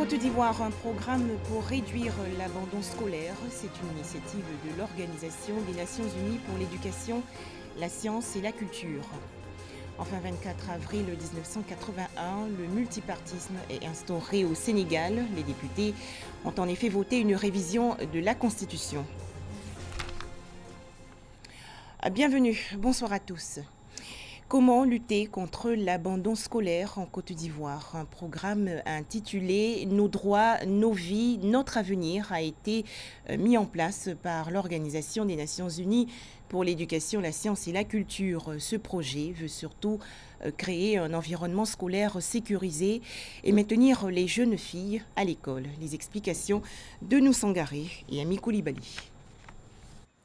Côte d'Ivoire, un programme pour réduire l'abandon scolaire. C'est une initiative de l'Organisation des Nations Unies pour l'éducation, la science et la culture. Enfin, 24 avril 1981, le multipartisme est instauré au Sénégal. Les députés ont en effet voté une révision de la Constitution. Bienvenue, bonsoir à tous. Comment lutter contre l'abandon scolaire en Côte d'Ivoire? Un programme intitulé « Nos droits, nos vies, notre avenir » a été mis en place par l'Organisation des Nations Unies pour l'éducation, la science et la culture. Ce projet veut surtout créer un environnement scolaire sécurisé et maintenir les jeunes filles à l'école. Les explications de Noussangaré et Ami Koulibaly.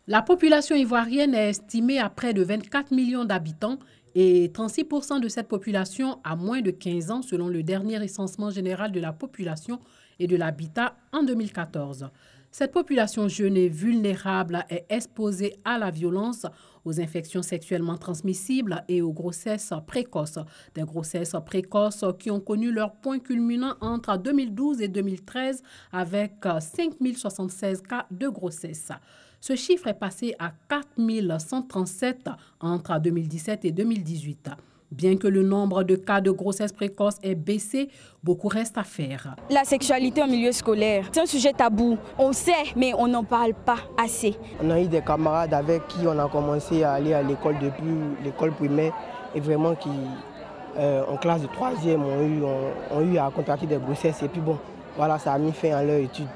La population ivoirienne est estimée à près de 24 millions d'habitants et 36% de cette population a moins de 15 ans selon le dernier recensement général de la population et de l'habitat en 2014. Cette population jeune et vulnérable est exposée à la violence, aux infections sexuellement transmissibles et aux grossesses précoces. Des grossesses précoces qui ont connu leur point culminant entre 2012 et 2013 avec 5076 cas de grossesse. Ce chiffre est passé à 4137 entre 2017 et 2018. Bien que le nombre de cas de grossesse précoce ait baissé, beaucoup reste à faire. La sexualité en milieu scolaire, c'est un sujet tabou. On sait, mais on n'en parle pas assez. On a eu des camarades avec qui on a commencé à aller à l'école depuis l'école primaire et vraiment qui, en classe de 3e, ont eu à contracter des grossesses. Et puis bon, voilà, ça a mis fin à leur étude.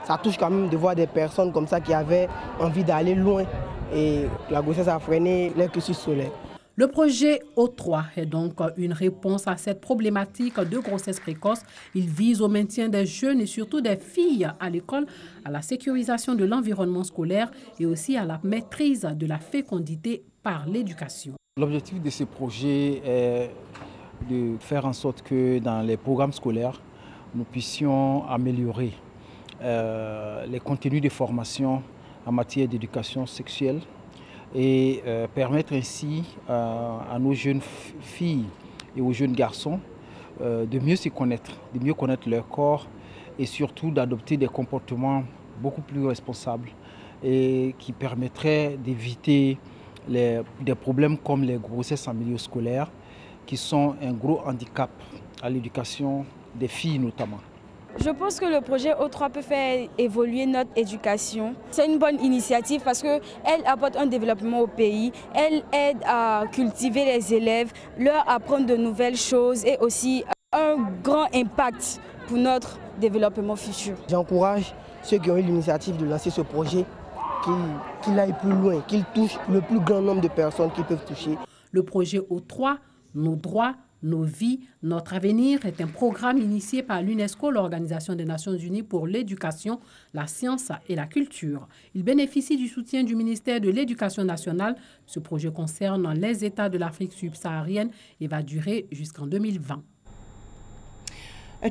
Ça touche quand même de voir des personnes comme ça qui avaient envie d'aller loin et la grossesse a freiné leur cursus scolaire. Le projet O3 est donc une réponse à cette problématique de grossesse précoce. Il vise au maintien des jeunes et surtout des filles à l'école, à la sécurisation de l'environnement scolaire et aussi à la maîtrise de la fécondité par l'éducation. L'objectif de ce projet est de faire en sorte que dans les programmes scolaires, nous puissions améliorer les contenus de formation en matière d'éducation sexuelle et permettre ainsi à nos jeunes filles et aux jeunes garçons de mieux se connaître, de mieux connaître leur corps et surtout d'adopter des comportements beaucoup plus responsables et qui permettraient d'éviter des problèmes comme les grossesses en milieu scolaire qui sont un gros handicap à l'éducation des filles notamment. Je pense que le projet O3 peut faire évoluer notre éducation. C'est une bonne initiative parce qu'elle apporte un développement au pays, elle aide à cultiver les élèves, leur apprendre de nouvelles choses et aussi un grand impact pour notre développement futur. J'encourage ceux qui ont eu l'initiative de lancer ce projet qu'il aille plus loin, qu'il touche le plus grand nombre de personnes qu'ils peuvent toucher. Le projet O3, nos droits, nos vies, notre avenir est un programme initié par l'UNESCO, l'Organisation des Nations Unies pour l'éducation, la science et la culture. Il bénéficie du soutien du ministère de l'Éducation nationale. Ce projet concerne les États de l'Afrique subsaharienne et va durer jusqu'en 2020.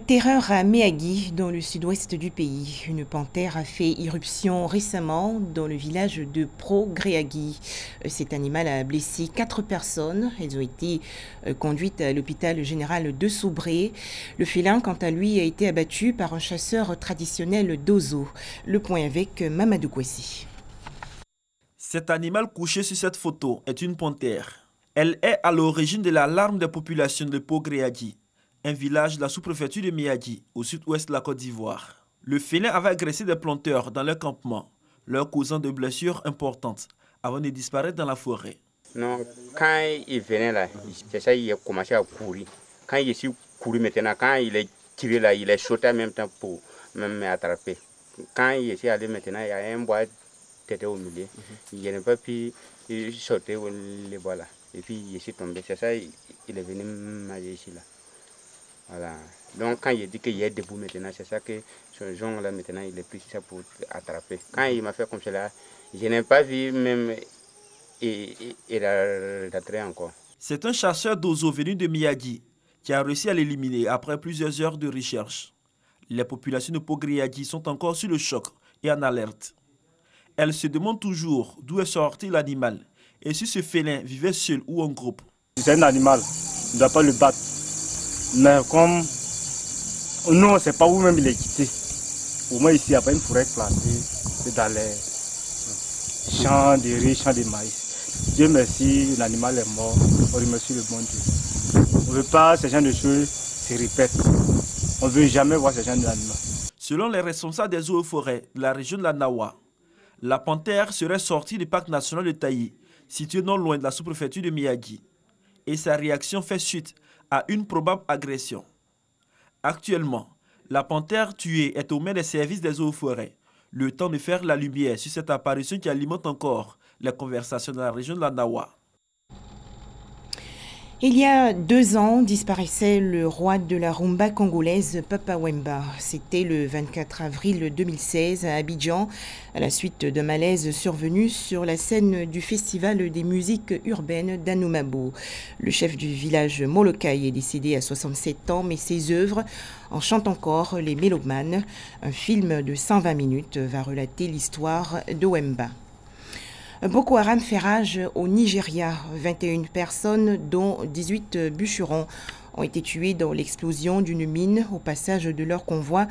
Terreur à Méagui, dans le sud-ouest du pays. Une panthère a fait irruption récemment dans le village de Pro-Gréagui. Cet animal a blessé 4 personnes. Elles ont été conduites à l'hôpital général de Sobré. Le félin, quant à lui, a été abattu par un chasseur traditionnel d'Ozo. Le point avec Mamadou Kouessi. Cet animal couché sur cette photo est une panthère. Elle est à l'origine de l'alarme des populations de Pro-Gréagui, un village de la sous-préfecture de Méagui, au sud-ouest de la Côte d'Ivoire. Le félin avait agressé des planteurs dans leur campement, leur causant de blessures importantes, avant de disparaître dans la forêt. Non, quand il venait là, c'est ça, il a commencé à courir. Quand il est couru maintenant, quand il est tiré là, il est sauté en même temps pour m'attraper. Quand il est allé maintenant, il y a un bois qui était au milieu. Il n'a pas pu sauter les bois là. Et puis il est tombé, c'est ça, il est venu manger ici là. Voilà. Donc quand il dit qu'il est debout maintenant, c'est ça que ce genre là maintenant il est pris ça pour attraper. Quand il m'a fait comme cela, je n'ai pas vu même d'attraper encore. C'est un chasseur d'oiseaux venu de Méagui qui a réussi à l'éliminer après plusieurs heures de recherche. Les populations de Pro-Gréagui sont encore sur le choc et en alerte. Elles se demandent toujours d'où est sorti l'animal et si ce félin vivait seul ou en groupe. C'est un animal, on ne doit pas le battre. Mais comme Non, c'est pas où-même il est quitté. Au moins ici, il n'y a pas une forêt plantée. C'est dans les champs de riz, champs de maïs. Dieu merci, l'animal est mort. On remercie le bon Dieu. On ne veut pas ce genre de choses se répètent. On ne veut jamais voir ce genre d'animaux. Selon les responsables des eaux et forêts de la région de la Nawa, la panthère serait sortie du parc national de Taï, situé non loin de la sous-préfecture de Miyagi. Et sa réaction fait suite à une probable agression. Actuellement, la panthère tuée est aux mains des services des eaux et forêts. Le temps de faire la lumière sur cette apparition qui alimente encore les conversations dans la région de la Nawa. Il y a 2 ans, disparaissait le roi de la rumba congolaise, Papa Wemba. C'était le 24 avril 2016 à Abidjan, à la suite d'un malaise survenu sur la scène du Festival des musiques urbaines d'Anoumabo. Le chef du village Molokai est décédé à 67 ans, mais ses œuvres en chantent encore les mélomanes. Un film de 120 minutes va relater l'histoire de Wemba. Boko Haram fait rage au Nigeria. 21 personnes, dont 18 bûcherons, ont été tués dans l'explosion d'une mine au passage de leur convoi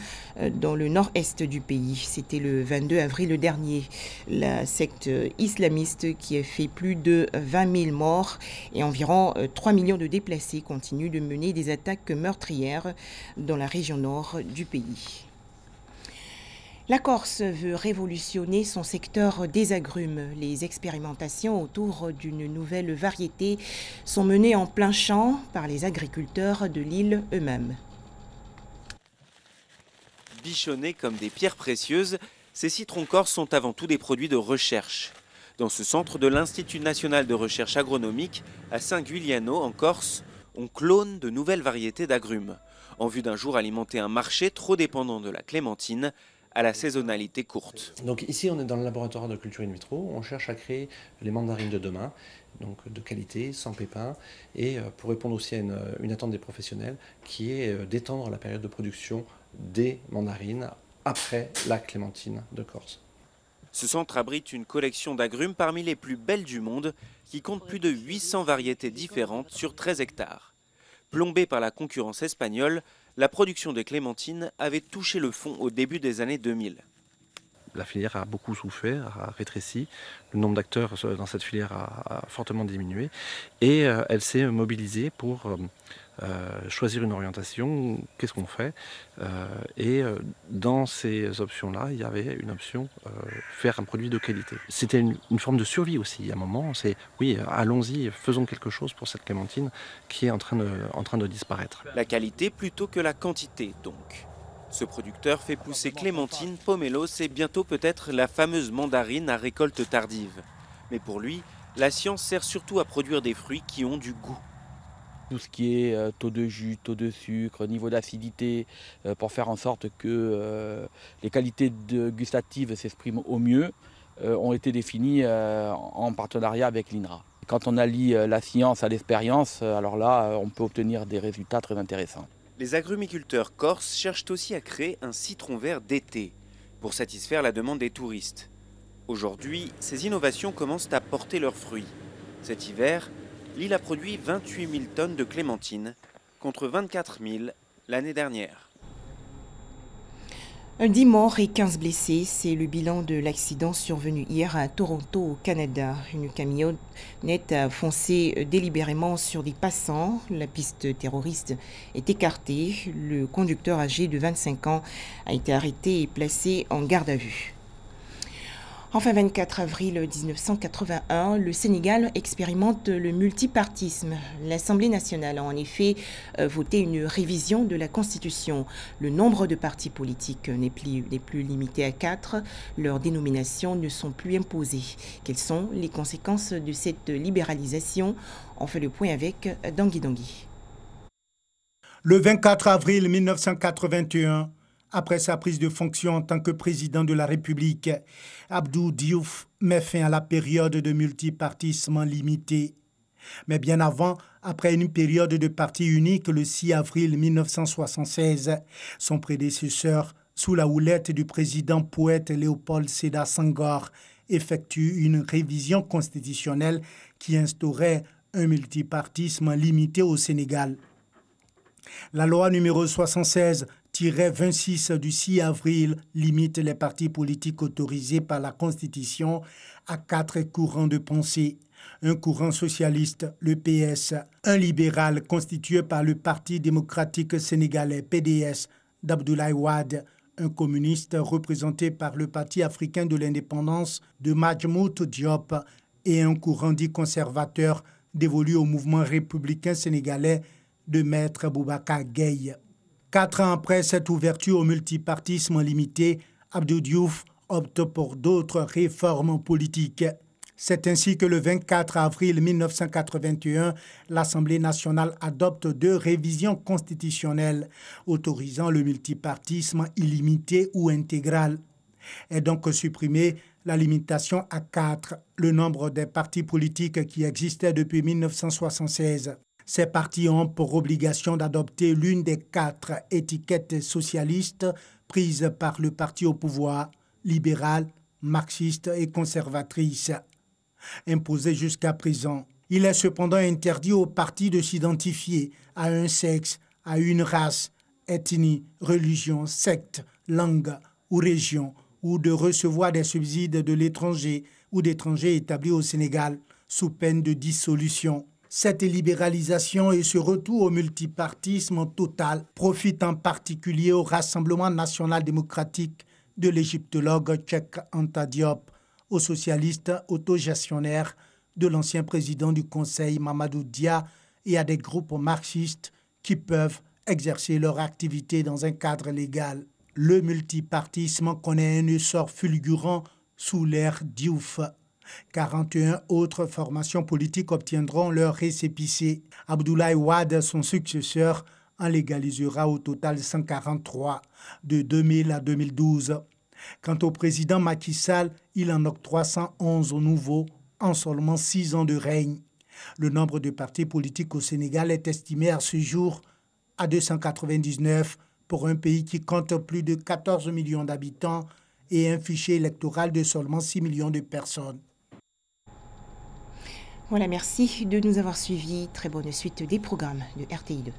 dans le nord-est du pays. C'était le 22 avril dernier. La secte islamiste qui a fait plus de 20 000 morts et environ 3 millions de déplacés continue de mener des attaques meurtrières dans la région nord du pays. La Corse veut révolutionner son secteur des agrumes. Les expérimentations autour d'une nouvelle variété sont menées en plein champ par les agriculteurs de l'île eux-mêmes. Bichonnés comme des pierres précieuses, ces citrons corses sont avant tout des produits de recherche. Dans ce centre de l'Institut national de recherche agronomique, à Saint-Giuliano, en Corse, on clone de nouvelles variétés d'agrumes, en vue d'un jour alimenter un marché trop dépendant de la clémentine, à la saisonnalité courte. Donc ici on est dans le laboratoire de culture in vitro, on cherche à créer les mandarines de demain, donc de qualité, sans pépins, et pour répondre aussi à une attente des professionnels qui est d'étendre la période de production des mandarines après la clémentine de Corse. Ce centre abrite une collection d'agrumes parmi les plus belles du monde qui compte plus de 800 variétés différentes sur 13 hectares. Plombée par la concurrence espagnole, la production de clémentines avait touché le fond au début des années 2000. La filière a beaucoup souffert, a rétréci, le nombre d'acteurs dans cette filière a fortement diminué et elle s'est mobilisée pour choisir une orientation, qu'est-ce qu'on fait et dans ces options-là, il y avait une option, faire un produit de qualité. C'était une forme de survie aussi, à un moment, c'est oui, allons-y, faisons quelque chose pour cette clémentine qui est en train de disparaître. La qualité plutôt que la quantité, donc. Ce producteur fait pousser clémentine, pomelos et bientôt peut-être la fameuse mandarine à récolte tardive. Mais pour lui, la science sert surtout à produire des fruits qui ont du goût. Tout ce qui est taux de jus, taux de sucre, niveau d'acidité, pour faire en sorte que les qualités gustatives s'expriment au mieux, ont été définies en partenariat avec l'INRA. Quand on allie la science à l'expérience, alors là, on peut obtenir des résultats très intéressants. Les agrumiculteurs corses cherchent aussi à créer un citron vert d'été pour satisfaire la demande des touristes. Aujourd'hui, ces innovations commencent à porter leurs fruits. Cet hiver, l'île a produit 28 000 tonnes de clémentines contre 24 000 l'année dernière. 10 morts et 15 blessés, c'est le bilan de l'accident survenu hier à Toronto, au Canada. Une camionnette a foncé délibérément sur des passants. La piste terroriste est écartée. Le conducteur âgé de 25 ans a été arrêté et placé en garde à vue. Enfin, 24 avril 1981, le Sénégal expérimente le multipartisme. L'Assemblée nationale a en effet voté une révision de la Constitution. Le nombre de partis politiques n'est plus limité à 4. Leurs dénominations ne sont plus imposées. Quelles sont les conséquences de cette libéralisation? On fait le point avec Dangui Dangui. Le 24 avril 1981, après sa prise de fonction en tant que président de la République, Abdou Diouf met fin à la période de multipartisme limité. Mais bien avant, après une période de parti unique le 6 avril 1976, son prédécesseur, sous la houlette du président poète Léopold Sédar Senghor, effectue une révision constitutionnelle qui instaurait un multipartisme limité au Sénégal. La loi numéro 76 26 du 6 avril limite les partis politiques autorisés par la Constitution à 4 courants de pensée. Un courant socialiste, le PS, un libéral constitué par le Parti démocratique sénégalais, PDS, d'Abdoulaye Wade, un communiste représenté par le Parti africain de l'indépendance de Majmout Diop et un courant dit conservateur dévolu au mouvement républicain sénégalais de Maître Boubacar Gaye. 4 ans après cette ouverture au multipartisme limité, Abdou Diouf opte pour d'autres réformes politiques. C'est ainsi que le 24 avril 1981, l'Assemblée nationale adopte 2 révisions constitutionnelles autorisant le multipartisme illimité ou intégral. Est donc supprimée la limitation à 4, le nombre des partis politiques qui existaient depuis 1976. Ces partis ont pour obligation d'adopter l'une des 4 étiquettes socialistes prises par le parti au pouvoir, libéral, marxiste et conservatrice. Imposé jusqu'à présent, il est cependant interdit aux partis de s'identifier à un sexe, à une race, ethnie, religion, secte, langue ou région, ou de recevoir des subsides de l'étranger ou d'étrangers établis au Sénégal sous peine de dissolution. Cette libéralisation et ce retour au multipartisme total profitent en particulier au Rassemblement national démocratique de l'égyptologue tchèque Anta Diop, aux socialistes autogestionnaires de l'ancien président du Conseil Mamadou Dia et à des groupes marxistes qui peuvent exercer leur activité dans un cadre légal. Le multipartisme connaît un essor fulgurant sous l'ère Diouf. 41 autres formations politiques obtiendront leur récépissé. Abdoulaye Wade, son successeur, en légalisera au total 143 de 2000 à 2012. Quant au président Macky Sall, il en octroie 111 nouveaux en seulement 6 ans de règne. Le nombre de partis politiques au Sénégal est estimé à ce jour à 299 pour un pays qui compte plus de 14 millions d'habitants et un fichier électoral de seulement 6 millions de personnes. Voilà, merci de nous avoir suivis. Très bonne suite des programmes de RTI2.